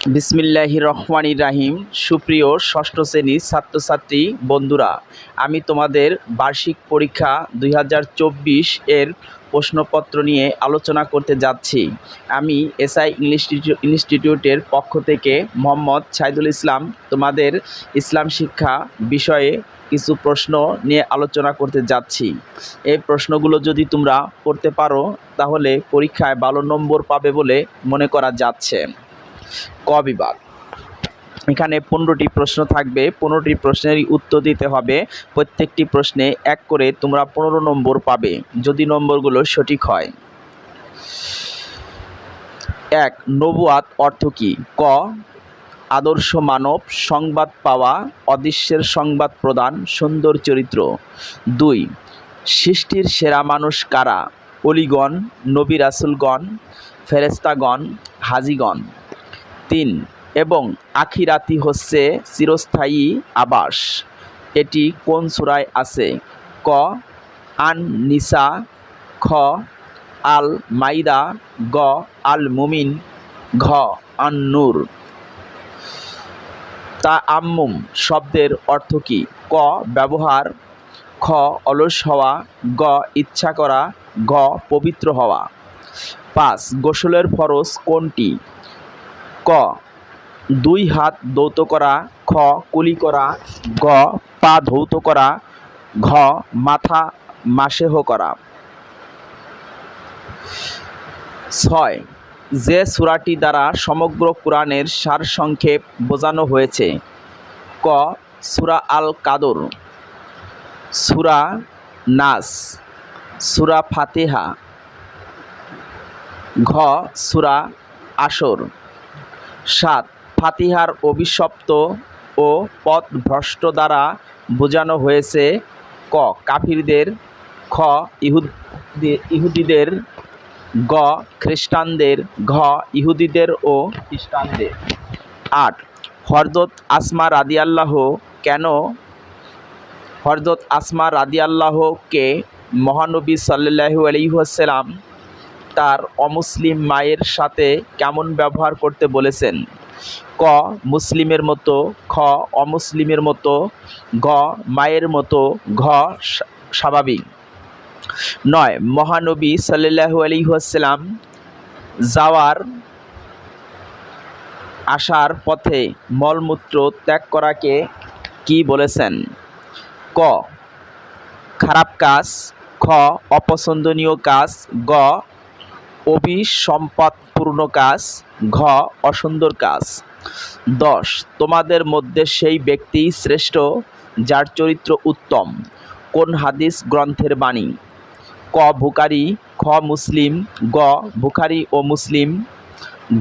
বিসমিল্লাহির রহমানির রাহিম। সুপ্রিয় ষষ্ঠ শ্রেণীর ছাত্রছাত্রী বন্ধুরা, আমি তোমাদের বার্ষিক পরীক্ষা 2024 এর প্রশ্নপত্র নিয়ে আলোচনা করতে যাচ্ছি। আমি এসআই ইনস্টিটিউটের পক্ষ থেকে মোহাম্মদ সাইদুল ইসলাম তোমাদের ইসলাম শিক্ষা বিষয়ে কিছু প্রশ্ন নিয়ে আলোচনা করতে যাচ্ছি। এই প্রশ্নগুলো যদি তোমরা পড়তে পারো তাহলে পরীক্ষায় ভালো নম্বর পাবে বলে মনে করা যাচ্ছে। ক বিভাগ, এখানে 15টি প্রশ্ন থাকবে। 15টি প্রশ্নেরই উত্তর দিতে হবে। প্রত্যেকটি প্রশ্নে 1 করে তোমরা 15 নম্বর পাবে যদি নম্বরগুলো সঠিক হয়। 1. নবুয়াত অর্থ কী? ক. আদর্শ মানব, সংবাদ পাওয়া, অদৃশ্যের সংবাদ প্রদান, সুন্দর চরিত্র। 2. সৃষ্টির সেরা মানুষ কারা? অলিগণ, নবী রাসূলগণ, ফেরেশতাগণ, হাজীগণ। 3. এবং আখিরাতি হচ্ছে চিরস্থায়ী আবাস, এটি কোন সূরায় আছে? ক. আন নিসা, খ. আল মাইদা, গ. আল মুমিন, ঘ. আন নূর। তাআম্মুম শব্দের অর্থ কী? ক. ব্যবহার, খ. অলস হওয়া, গ. ইচ্ছা করা, ঘ. পবিত্র হওয়া। 5. গোসলের ফরজ কোনটি? ক. 2 হাত ধৌত করা, খ. কুলি করা, গ. পা ধৌত করা, ঘ. মাথা মাসেহ করা। 6. যে সূরাটি দ্বারা সমগ্র কোরআনের সারসংক্ষেপ বোঝানো হয়েছে? ক. সূরা আল কাদর, সূরা নাস, সূরা ফাতিহা, ঘ. সূরা আসর। 7. ফাতিহার অভিশপ্ত ও পথভ্রষ্ট দ্বারা বোঝানো হয়েছে? ক. কাফিরদের, খ. ইহুদিদের, গ. খ্রিস্টানদের, ঘ. ইহুদিদের ও খ্রিস্টানদের। 8. হযরত আসমা রাদিয়াল্লাহুকে মহানবী সাল্লাল্লাহু আলাইহি ওয়াসাল্লাম তার অমুসলিম মায়ের সাথে কেমন ব্যবহার করতে বলেছেন? ক. মুসলিমের মতো, খ. অমুসলিমের মতো, ঘ. মায়ের মতো, ঘ. স্বাভাবিক। 9. মহানবী সাল্লাল্লাহু আলাইহি ওয়াসাল্লাম আসার পথে মলমূত্র ত্যাগ করাকে কি বলেছেন? ক. খারাপ কাজ, খ. অপছন্দনীয় কাজ, গ. অভিসম্পদপূর্ণ কাজ, ঘ. অসুন্দর কাজ। 10. তোমাদের মধ্যে সেই ব্যক্তি শ্রেষ্ঠ যার চরিত্র উত্তম, কোন হাদিস গ্রন্থের বাণী? ক. বুখারী, খ. মুসলিম, গ. বুখারী ও মুসলিম,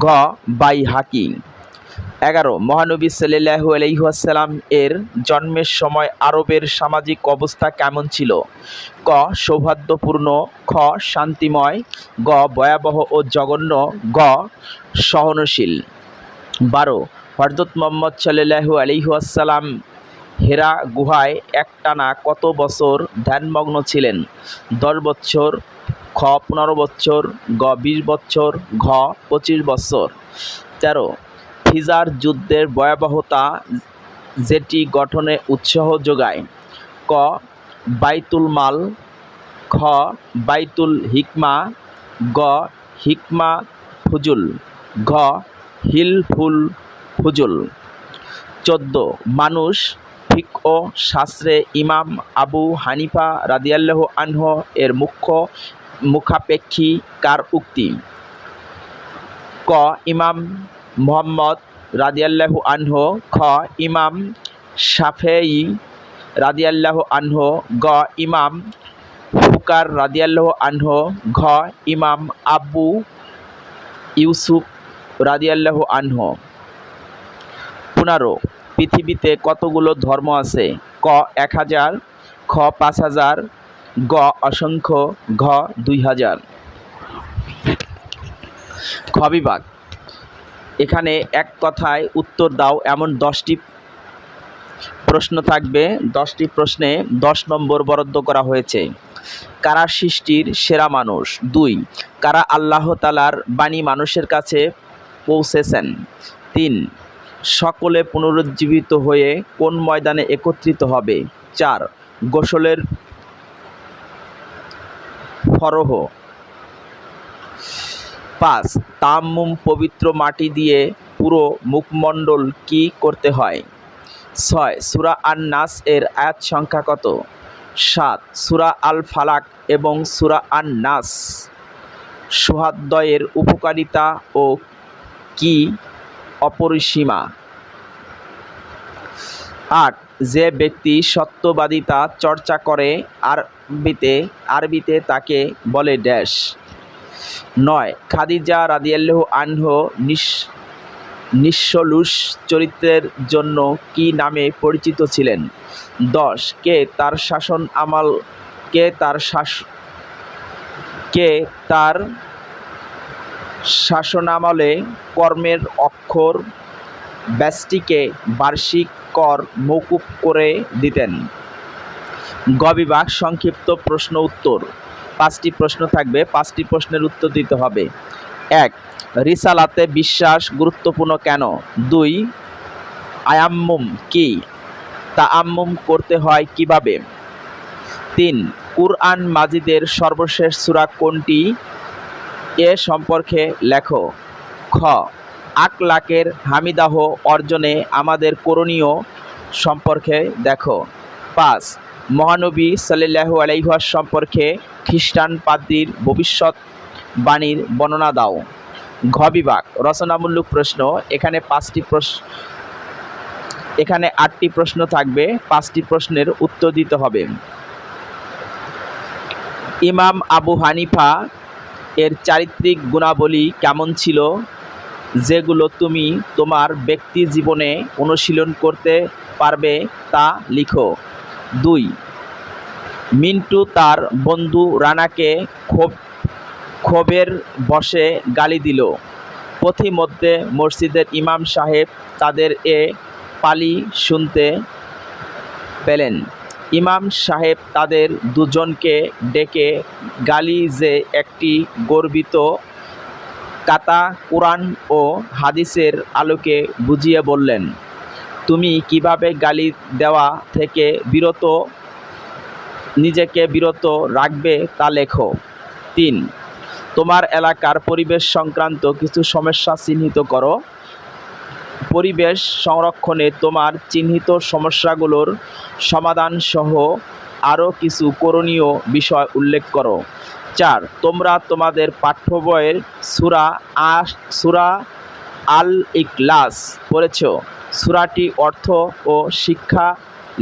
ঘ. বাইহাকী। 11. মহানবী সাল্লাল্লাহু আলাইহি ওয়াসাল্লাম এর জন্মের সময় আরবের সামাজিক অবস্থা কেমন ছিল? ক. সৌহার্দ্যপূর্ণ, খ. শান্তিময়, গ. ভয়াবহ ও জঘন্য, ঘ. সহনশীল। 12. হযরত মুহাম্মদ সাল্লাল্লাহু আলাইহি ওয়াসাল্লাম হেরা গুহায় একটানা কত বছর ধ্যানমগ্ন ছিলেন? 10 বছর, খ. 15 বছর, গ. 20 বছর, ঘ. 25 বছর। 13. ফিজার যুদ্ধের ভয়াবহতা যেটি গঠনে উৎসাহ যোগায়? ক. বাইতুল মাল, খ. বাইতুল হিকমা, গ. হিকমা ফুজুল, ঘ. হিলফুল ফুজুল। 14. মানুষ ফিকহ শাস্ত্রে ইমাম আবু হানিফা রাদিয়াল্লাহু আনহু এর মুখাপেক্ষী কার উক্তি? ক. ইমাম মুহাম্মদ রাদিয়াল্লাহু আনহু, খ. ইমাম শাফেঈ রাদিয়াল্লাহু আনহু, গ. ইমাম বুকার রাদিয়াল্লাহু আনহু, ঘ. ইমাম আবু ইউসুফ রাদিয়াল্লাহু আনহু। 15. পৃথিবীতে কতগুলো ধর্ম আছে? ক. 1000, খ. 5000, গ. অসংখ্য, ঘ. 2000। খ বিভাগ, এখানে এক কথায় উত্তর দাও এমন 10টি প্রশ্ন থাকবে। 10টি প্রশ্নে 10 নম্বর বরাদ্দ করা হয়েছে। কারা সৃষ্টির সেরা মানুষ? 2. কারা আল্লাহ তাআলার বাণী মানুষের কাছে পৌঁছেছেন? 3. সকলে পুনরুজ্জীবিত হয়ে কোন ময়দানে একত্রিত হবে? 4. গোসলের ফরহ। 5. তায়াম্মুম পবিত্র মাটি দিয়ে পুরো মুখমণ্ডল কি করতে হয়? 6. সূরা আন-নাস এর আয়াত সংখ্যা কত? 7. সূরা আল ফালাক এবং সূরা আন-নাস সুহাদ্বয়ের উপকারিতা ও কি অপরিসীমা? 8. যে ব্যক্তি সত্যবাদিতা চর্চা করে আরবিতে তাকে বলে ড্যাশ। 9. খাদিজা রাদিয়াল্লাহু আনহা নিঃসলুষ চরিত্রের জন্য কি নামে পরিচিত ছিলেন? 10. কে তার শাসনামলে কর্মের অক্ষর ব্যষ্টিকে বার্ষিক কর মওকুফ করে দিতেন? গ বিভাগ সংক্ষিপ্ত প্রশ্ন উত্তর। 5টি প্রশ্ন থাকবে, 5টি প্রশ্নের উত্তর দিতে হবে। 1. রিসালাতে বিশ্বাস গুরুত্বপূর্ণ কেন? 2. আয়াম্মুম কি? তায়াম্মুম করতে হয় কিভাবে? 3. কুরআন মাজিদের সর্বশেষ সূরা কোনটি? এ সম্পর্কে লেখো। খ. আখলাকের হামিদাহ অর্জনে আমাদের করণীয় সম্পর্কে দেখো। 5. মহানবী সাল্লাল্লাহু আলাইহি ওয়াসাল্লাম সম্পর্কে খ্রিস্টান পাদ্রীর ভবিষ্যৎবাণীর বর্ণনা দাও। ঘ বিভাগ রচনামূলক প্রশ্ন। এখানে 8টি প্রশ্ন থাকবে, 5টি প্রশ্নের উত্তর দিতে হবে। ইমাম আবু হানিফা এর চারিত্রিক গুণাবলী কেমন ছিল, যেগুলো তুমি তোমার ব্যক্তি জীবনে অনুশীলন করতে পারবে তা লিখো। 2. মিন্টু তার বন্ধু রানাকে ক্ষোভের বশে গালি দিল। পথিমধ্যে মসজিদের ইমাম সাহেব তাদের এ পালি শুনতে পেলেন। ইমাম সাহেব তাদের দুজনকে ডেকে গালি যে একটি গর্বিত কাতা কুরআন ও হাদিসের আলোকে বুঝিয়ে বললেন। তুমি কিভাবে গালি দেওয়া থেকে নিজেকে বিরত রাখবে তা লেখো। 3. তোমার এলাকার পরিবেশ সংক্রান্ত কিছু সমস্যা চিহ্নিত করো। পরিবেশ সংরক্ষণে তোমার চিহ্নিত সমস্যাগুলোর সমাধান সহ আরও কিছু করণীয় বিষয় উল্লেখ করো। 4. তোমরা তোমাদের পাঠ্য বইয়ের সূরা আল ইখলাস পড়েছ। সূরাটি অর্থ ও শিক্ষা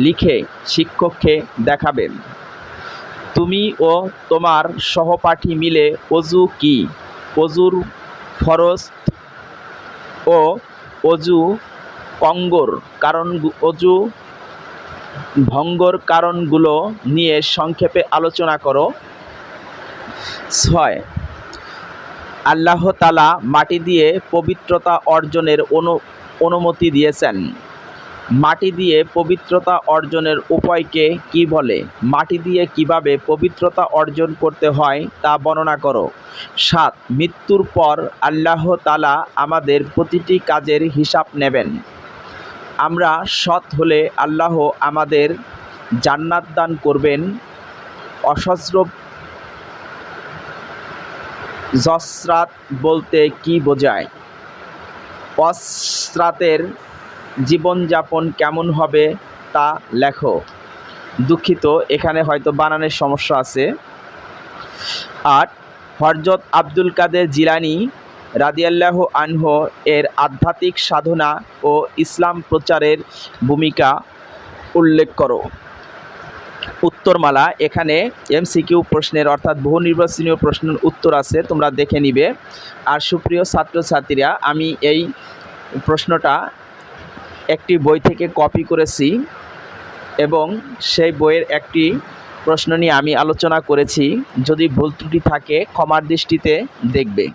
লিখে শিক্ষককে দেখাবেন। তুমি ও তোমার সহপাঠী মিলে অজু কি, অজুর ফরজ ও অজু ভঙ্গর কারণগুলো নিয়ে সংক্ষেপে আলোচনা করো। 6. আল্লাহ তাআলা মাটি দিয়ে পবিত্রতা অর্জনের অনুমতি দিয়েছেন। মাটি দিয়ে পবিত্রতা অর্জনের উপায়কে কি বলে? মাটি দিয়ে কিভাবে পবিত্রতা অর্জন করতে হয় তা বর্ণনা করো। 7. মৃত্যুর পর আল্লাহ তাআলা আমাদের প্রতিটি কাজের হিসাব নেবেন। আমরা সৎ হলে আল্লাহ আমাদের জান্নাত দান করবেন। জসরাত বলতে কি বোঝায়? অসরাতের জীবনযাপন কেমন হবে তা লেখো। দুঃখিত, এখানে হয়তো বানানের সমস্যা আছে। 8. হযরত আব্দুল কাদের জিলানী রাদিয়াল্লাহু আনহু এর আধ্যাত্মিক সাধনা ও ইসলাম প্রচারের ভূমিকা উল্লেখ করো। উত্তরমালা। এখানে এমসিকিউ প্রশ্নের অর্থাৎ বহু নির্বাচনীয় প্রশ্নের উত্তর আছে, তোমরা দেখে নিবে। আর সুপ্রিয় ছাত্রছাত্রীরা, আমি এই প্রশ্নটা একটি বই থেকে কপি করেছি এবং সেই বইয়ের একটি প্রশ্ন নিয়ে আমি আলোচনা করেছি। যদি ভুল ত্রুটি থাকে ক্ষমার দৃষ্টিতে দেখবে।